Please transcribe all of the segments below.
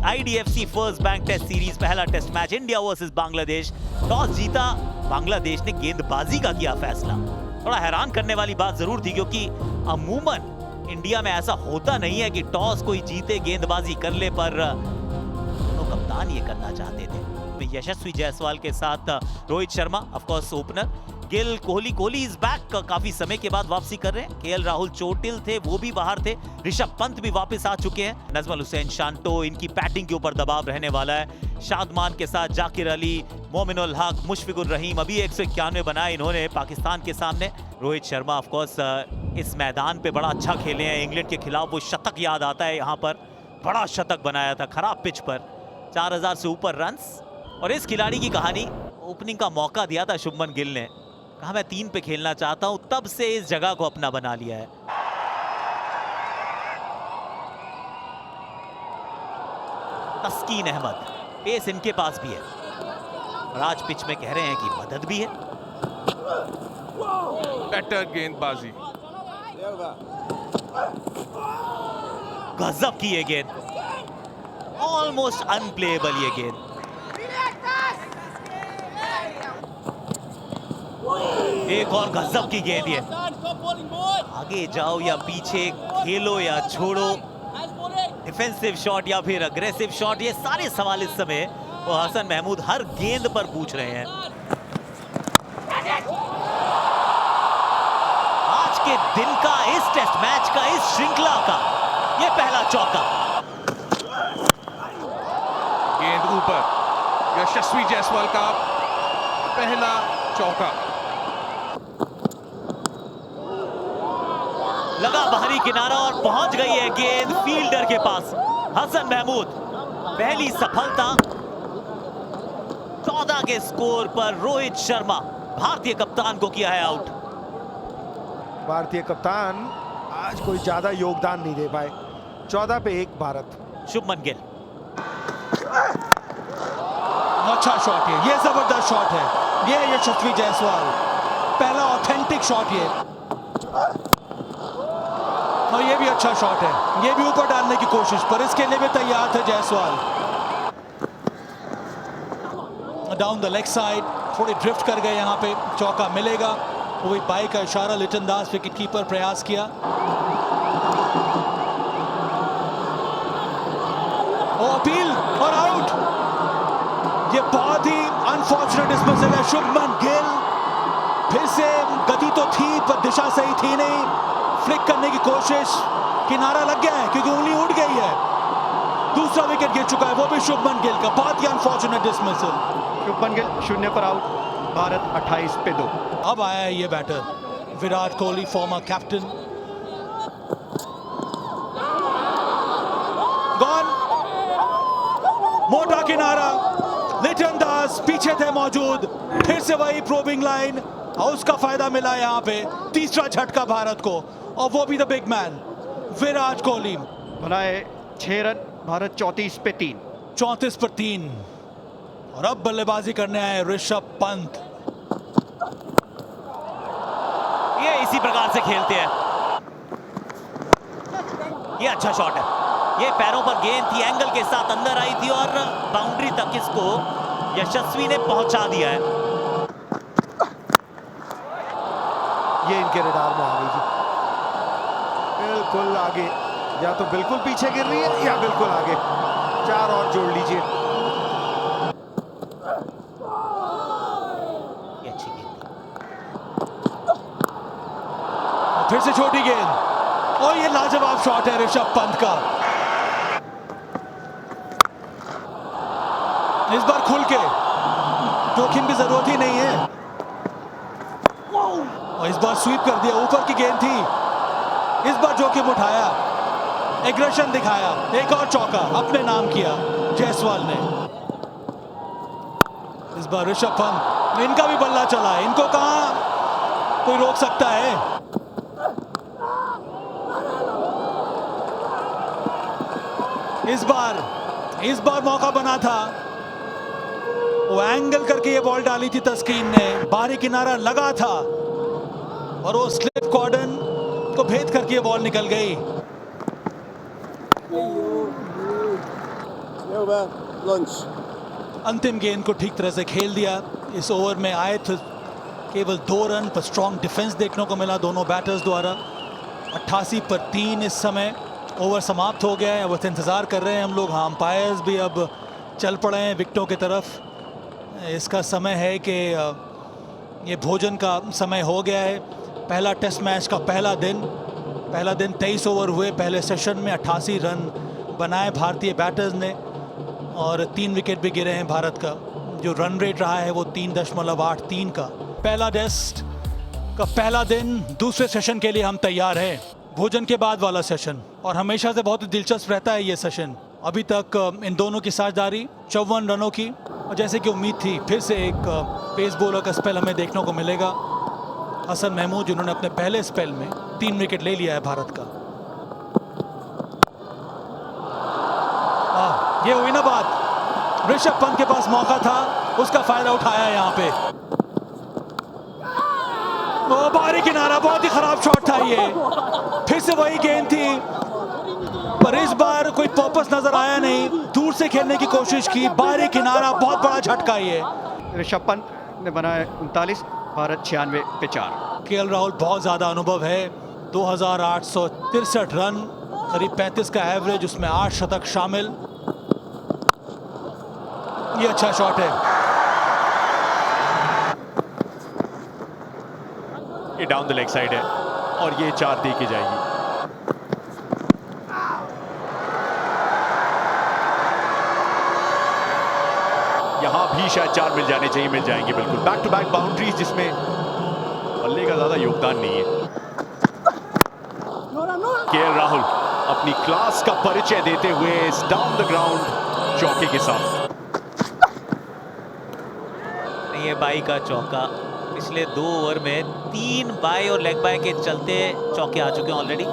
IDFC first bank test series पहला test match India versus Bangladesh. Toss जीता बांग्लादेश ने गेंदबाजी का किया फैसला। थोड़ा हैरान करने वाली बात जरूर थी क्योंकि अमूमन इंडिया में ऐसा होता नहीं है कि टॉस कोई जीते गेंदबाजी कर ले, पर दोनों कप्तान ये करना चाहते थे। यशस्वी जायसवाल के साथ Rohit Sharma of course opener, Gill, Kohli is back, काफी समय के बाद वापसी कर रहे हैं। केएल राहुल चोटिल थे, वो भी बाहर थे। ऋषभ पंत भी वापस आ चुके हैं। नजमुल हुसैन शांतो, इनकी बैटिंग के ऊपर दबाव रहने वाला है। शादमान के साथ जाकिर अली, मोमिनुल हक, मुशफिकुर रहीम, अभी 191 बनाए इन्होंने पाकिस्तान के सामने। रोहित शर्मा ऑफ कोर्स इस मैदान पे बड़ा अच्छा खेले हैं। इंग्लैंड के खिलाफ वो शतक याद आता है, यहाँ पर बड़ा शतक बनाया था खराब पिच पर, 4000 से ऊपर रन्स। और इस खिलाड़ी की कहानी, ओपनिंग का मौका दिया था शुभमन गिल ने, कहा मैं 3 पे खेलना चाहता हूं, तब से इस जगह को अपना बना लिया है। तस्कीन अहमद, पेस इनके पास भी है और आज पिच में कह रहे हैं कि मदद भी है। बेटर गेंदबाजी, गजब की ये गेंद, ऑलमोस्ट अनप्लेएबल ये गेंद। एक और गजब की गेंद ये, आगे जाओ या पीछे, खेलो या छोड़ो, डिफेंसिव शॉट या फिर अग्रेसिव शॉट, ये सारे सवाल इस समय वो हसन महमूद हर गेंद पर पूछ रहे हैं। आज के दिन का, इस टेस्ट मैच का, इस श्रृंखला का ये पहला चौका। गेंद ऊपर, यशस्वी जायसवाल का पहला चौका। लगा बाहरी किनारा और पहुंच गई है गेंद फील्डर के पास। हसन महमूद, पहली सफलता। 14 के स्कोर पर रोहित शर्मा भारतीय कप्तान को किया है आउट। भारतीय कप्तान आज कोई ज्यादा योगदान नहीं दे पाए। 14 पे 1 भारत। शुभमन गिल, अच्छा शॉट है ये, जबरदस्त शॉट है ये, यशस्वी जायसवाल पहला ऑथेंटिक शॉट ये, और ये भी अच्छा शॉट है, ये भी ऊपर डालने की कोशिश, पर इसके लिए भी तैयार थे Jaiswal. Down the leg side, थोड़ी ड्रिफ्ट कर गए, यहाँ पे चौका मिलेगा। वही बाई का इशारा लिटन दास, विकेट कीपर प्रयास किया। अपील और आउट। ये बहुत ही अनफॉर्चुनेट डिस्मिसल है। शुभमन गिल, फिर से गति तो थी पर दिशा सही थी नहीं, फ्लिक करने की कोशिश, किनारा लग गया है क्योंकि उंगली उड़ गई है। दूसरा विकेट गिर चुका है, वो भी शुभमन गिल का, बहुत ही अनफॉर्चुनेट डिस्मिसल। शुभमन गिल 0 पर आउट, भारत 28 पे 2। अब आया है ये batter Virat Kohli, former captain. Gone, मोटा किनारा, लिटन दास पीछे थे मौजूद, फिर से वही प्रोबिंग लाइन, और उसका फायदा मिला यहाँ पे। तीसरा झटका भारत को, और वो भी the big man Virat Kohli. बनाए 6 रन, भारत 34 पे 3। 34 पर 3। और अब बल्लेबाजी करने आए ऋषभ पंत। ये इसी प्रकार से खेलते हैं। ये अच्छा शॉट है, ये पैरों पर गेंद थी, एंगल के साथ अंदर आई थी और बाउंड्री तक इसको यशस्वी ने पहुंचा दिया है। ये इनके रडार में आ गई थी, बिल्कुल आगे, या तो बिल्कुल पीछे गिर रही है या बिल्कुल आगे। 4 और जोड़ लीजिए। ये अच्छी गेंद, फिर से छोटी गेंद, और ये लाजवाब शॉट है ऋषभ पंत का। इस बार खुल के, जोखिम की जरूरत ही नहीं है, और इस बार स्वीप कर दिया। ऊपर की गेंद थी, इस बार जोखिम उठाया, एग्रेशन दिखाया। एक और चौका अपने नाम किया जायसवाल ने। इस बार ऋषभ पंत, इनका भी बल्ला चला है, इनको कहां कोई रोक सकता है। इस बार मौका बना था, वो एंगल करके ये बॉल डाली थी तस्कीन ने, बाहरी किनारा लगा था और वो स्लिप कॉर्डन को भेद करके ये बॉल निकल गई। अंतिम गेंद को ठीक तरह से खेल दिया। इस ओवर में आए थे केवल 2 रन पर स्ट्रॉन्ग डिफेंस देखने को मिला दोनों बैटर्स द्वारा। 88 पर 3 इस समय ओवर समाप्त हो गया है। अब इंतज़ार कर रहे हैं हम लोग। हाँ, अंपायर्स भी अब चल पड़े हैं विकेटों की तरफ। इसका समय है कि ये भोजन का समय हो गया है। पहला टेस्ट मैच का पहला दिन 23 ओवर हुए। पहले सेशन में 88 रन बनाए भारतीय बैटर्स ने और 3 विकेट भी गिरे हैं भारत का। जो रन रेट रहा है वो 3.83 का। पहला टेस्ट का पहला दिन, दूसरे सेशन के लिए हम तैयार हैं। भोजन के बाद वाला सेशन और हमेशा से बहुत ही दिलचस्प रहता है ये सेशन। अभी तक इन दोनों की साझेदारी 54 रनों की और जैसे कि उम्मीद थी फिर से एक पेस बॉलर का स्पेल हमें देखने को मिलेगा। हसन महमूद जिन्होंने अपने पहले स्पेल में 3 विकेट ले लिया है भारत का। ये हुई ना बात। ऋषभ पंत के पास मौका था, उसका फायदा उठाया यहाँ पे। वो बाहरी किनारा, बहुत ही खराब शॉट था ये। फिर से वही गेंद थी पर इस बार कोई पर्पस नजर आया नहीं। दूर से खेलने की कोशिश की, बाहरी किनारा, बहुत बड़ा झटका ये। ऋषभ पंत ने बनाया 39, भारत 96 पे 4। केएल राहुल बहुत ज्यादा अनुभव है। 2863 रन, करीब 35 का एवरेज, उसमें 8 शतक शामिल। ये अच्छा शॉट है। ये डाउन द लेग साइड है और ये 4 दी की जाएगी। यहां भी शायद 4 मिल जाने चाहिए, मिल जाएंगे बिल्कुल। बैक टू बैक बाउंड्रीज जिसमें बल्ले का ज्यादा योगदान नहीं है। केएल राहुल अपनी क्लास का परिचय देते हुए इस डाउन द ग्राउंड चौके के साथ। ये बाई का चौका। पिछले 2 ओवर में 3 बाई और लेग बाई के चलते चौके आ चुके हैं ऑलरेडी।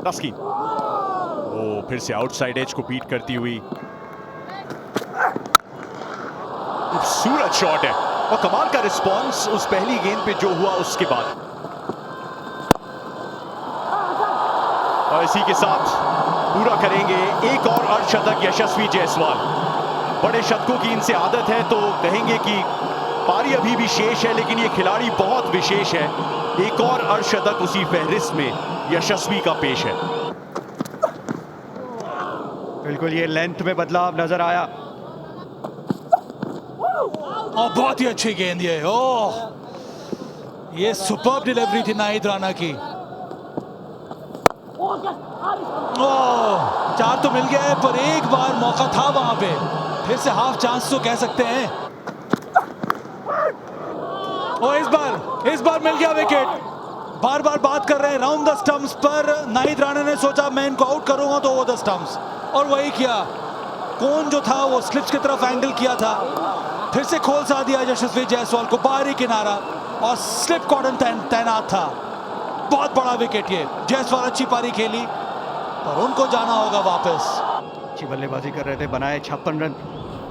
तस्कीन वो फिर से आउटसाइड एज को बीट करती हुई खूबसूरत शॉट है और कमाल का रिस्पांस उस पहली गेंद पे जो हुआ उसके बाद। और इसी के साथ पूरा करेंगे एक और अर्धशतक यशस्वी जायसवाल। बड़े शतकों की इनसे आदत है तो कहेंगे कि पारी अभी भी शेष है, लेकिन ये खिलाड़ी बहुत विशेष है। एक और अर्धशतक उसी फहरिस्त में यशस्वी का पेश है। बिल्कुल ये लेंथ में बदलाव नजर आया। और बहुत ही अच्छी गेंद ये। ओह, ये सुपर्ब डिलीवरी थी नाहिद राणा की। ओह, 4 तो मिल गया है पर एक बार मौका था वहां पे। फिर से हाफ चांस तो कह सकते हैं। और इस बार मिल गया विकेट। बार बार बात कर रहे हैं राउंड द स्टंप्स पर। नाहिद राणा ने सोचा मैं इनको आउट करूंगा तो ओवर द स्टंप्स, और वही किया। कौन जो था वो स्लिप्स की तरफ एंगल किया था। फिर से खोल सा दिया यशस्वी जायसवाल को, बाहरी किनारा और स्लिप कॉर्डन तैनात था। बहुत बड़ा विकेट ये। जायसवाल अच्छी पारी खेली पर उनको जाना होगा वापस। अच्छी बल्लेबाजी कर रहे थे, बनाए 56 रन,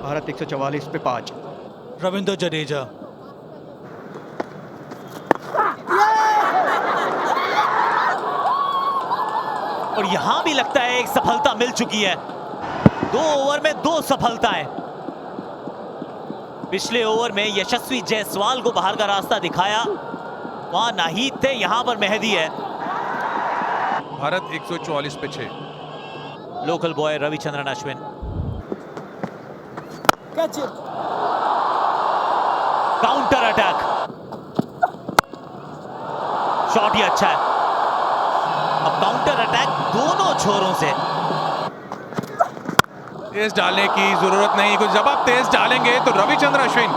भारत 144 पे 5। रविंद्र जडेजा और यहां भी लगता है एक सफलता मिल चुकी है। 2 ओवर में 2 सफलताएं। पिछले ओवर में यशस्वी जायसवाल को बाहर का रास्ता दिखाया, वहां नाहिद थे, यहां पर मेहदी है। भारत 144 पे 6। Local boy Ravichandran Ashwin. Counter attack, shot ही अच्छा है। अब काउंटर अटैक दोनों छोरों से। तेज डालने की जरूरत नहीं, कुछ जब आप तेज डालेंगे तो रविचंद्र अश्विन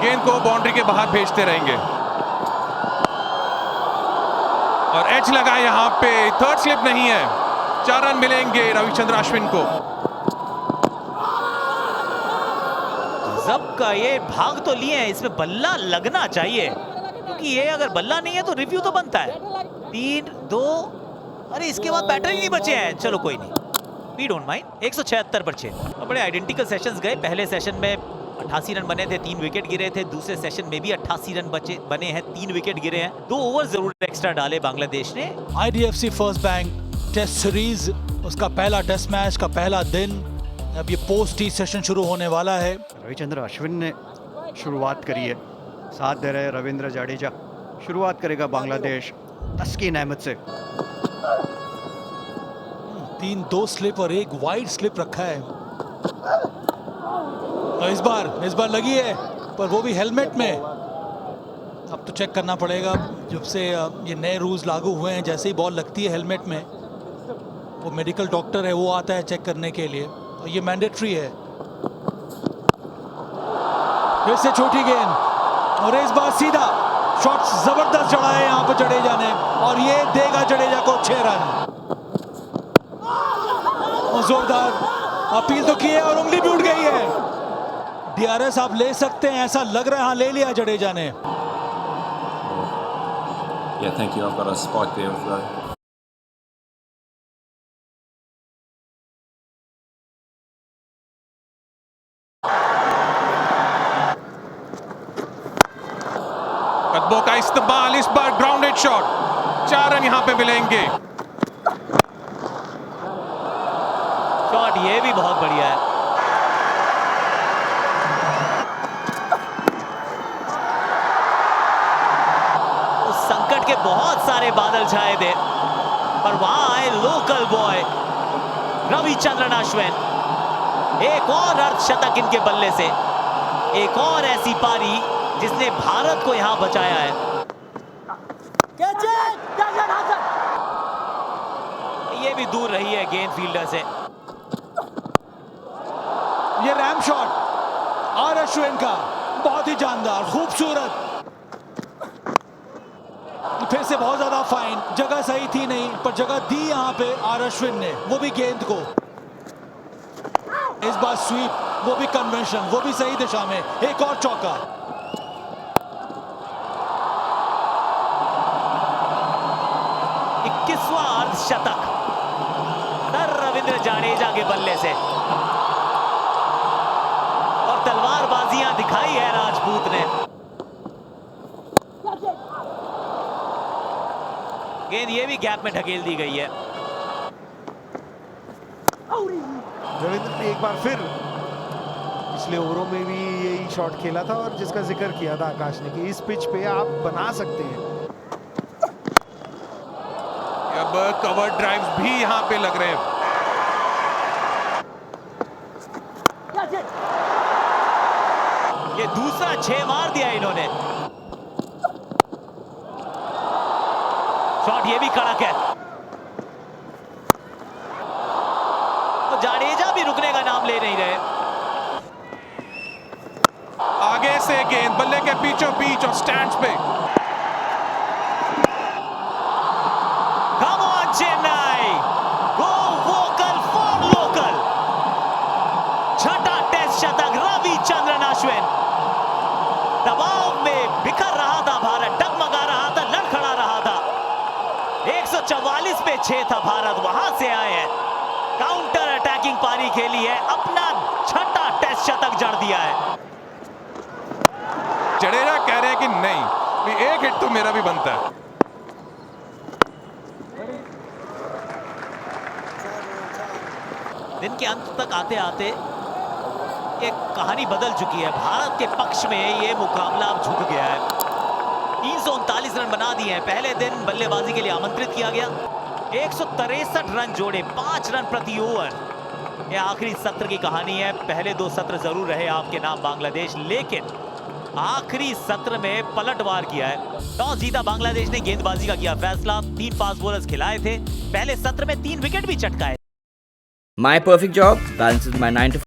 गेंद को बाउंड्री के बाहर भेजते रहेंगे। और एज लगा यहां पे, थर्ड स्लिप नहीं है। 4 रन मिलेंगे रविचंद्र अश्विन को। गजब का ये भाग तो लिए हैं, इसमें बल्ला लगना चाहिए क्योंकि ये अगर बल्ला नहीं है तो रिव्यू तो बनता है। 3-2, अरे इसके बाद बैटर ही नहीं बचे हैं। चलो कोई नहीं, वी डोंट माइंड। 176 पर 6। बड़े आइडेंटिकल सेशंस गए। पहले सेशन में 88 रन बने थे, 3 विकेट गिरे थे। दूसरे सेशन में भी 88 रन बने हैं, 3 विकेट गिरे हैं। 2 ओवर जरूर एक्स्ट्रा डाले बांग्लादेश ने। IDFC first bank test series, उसका पहला टेस्ट मैच का पहला दिन अब ये पोस्ट टी सेशन शुरू होने वाला है। रविचंद्र अश्विन ने शुरुआत करी है, साथ दे रहे रविंद्र जडेजा। शुरुआत करेगा बांग्लादेश तस्कीन अहमद से। 3 2 स्लिप और 1 वाइड स्लिप रखा है। और इस बार लगी है, पर वो भी हेलमेट में। अब तो चेक करना पड़ेगा, जब से ये नए रूल्स लागू हुए हैं, जैसे ही बॉल लगती है हेलमेट में, वो मेडिकल डॉक्टर है, वो आता है चेक करने के लिए, और ये मैंडेटरी है। फिर से छोटी गेंद, और इस बार सीधा शॉट जबरदस्त चढ़ा है यहाँ पर जडेजा ने, और ये देगा जडेजा को 6 रन। और जोरदार अपील तो की है और उंगली भी उठ गई है। डीआरएस आप ले सकते हैं, ऐसा लग रहा है। हाँ, ले लिया जडेजा ने। Yeah, thank you. I've got a spike there with the कदमों का इस्तेमाल, इस बार ग्राउंडेड शॉट। 4 रन यहां पे मिलेंगे। शॉट ये भी बहुत बढ़िया है। उस संकट के बहुत सारे बादल छाए थे, पर वहां आए लोकल बॉय रविचंद्रन अश्विन। एक और अर्धशतक इनके बल्ले से, एक और ऐसी पारी जिसने भारत को यहां बचाया है। ये भी दूर रही है गेंद फील्डर से। ये रैम शॉट आर अश्विन का, बहुत ही जानदार, खूबसूरत। फिर से बहुत ज्यादा फाइन, जगह सही थी नहीं, पर जगह दी यहां पे आर अश्विन ने, वो भी गेंद को। इस बार स्वीप, वो भी कन्वेंशन, वो भी सही दिशा में। एक और चौका। इक्कीसवां अर्धशतक सर रविंद्र जडेजा के बल्ले से, और तलवारबाजियां दिखाई है राजपूत ने। गेंद ये भी गैप में ढकेल दी गई है। रविंद्र ने एक बार फिर पिछले ओवरों में भी यही शॉट खेला था, और जिसका जिक्र किया था आकाश ने कि इस पिच पे आप बना सकते हैं। अब कवर ड्राइव्स भी यहां पे लग रहे हैं। ये दूसरा 6 मार दिया इन्होंने। शॉट ये भी कड़क है, तो जडेजा भी रुकने का नाम ले नहीं रहे। आगे से गेंद बल्ले के बीचों बीच और स्टैंड्स पे। Come on Chennai, go vocal for local। छठा टेस्ट शतक रविचंद्रन अश्विन। दबाव में बिखर रहा था भारत, डगमगा रहा था, लड़खड़ा रहा था। 144 पे 6 था भारत, वहां से आए हैं, काउंटर अटैकिंग पारी खेली है, अपना छठा टेस्ट शतक जड़ दिया है। जडेजा कह रहे हैं कि नहीं, एक हिट तो मेरा भी बनता है। दिन के अंत तक आते आते एक कहानी बदल चुकी है। भारत के पक्ष में ये मुकाबला अब झुक गया है। 339 रन बना दिए हैं। पहले दिन बल्लेबाजी के लिए आमंत्रित किया गया, 163 रन जोड़े, 5 रन प्रति ओवर। ये आखिरी सत्र की कहानी है। पहले 2 सत्र जरूर रहे आपके नाम बांग्लादेश, लेकिन आखिरी सत्र में पलटवार किया है। टॉस जीता बांग्लादेश ने, गेंदबाजी का किया फैसला। 3 फास्ट बॉलर्स खिलाए थे, पहले सत्र में 3 विकेट भी चटकाए। My perfect job balances my 9 to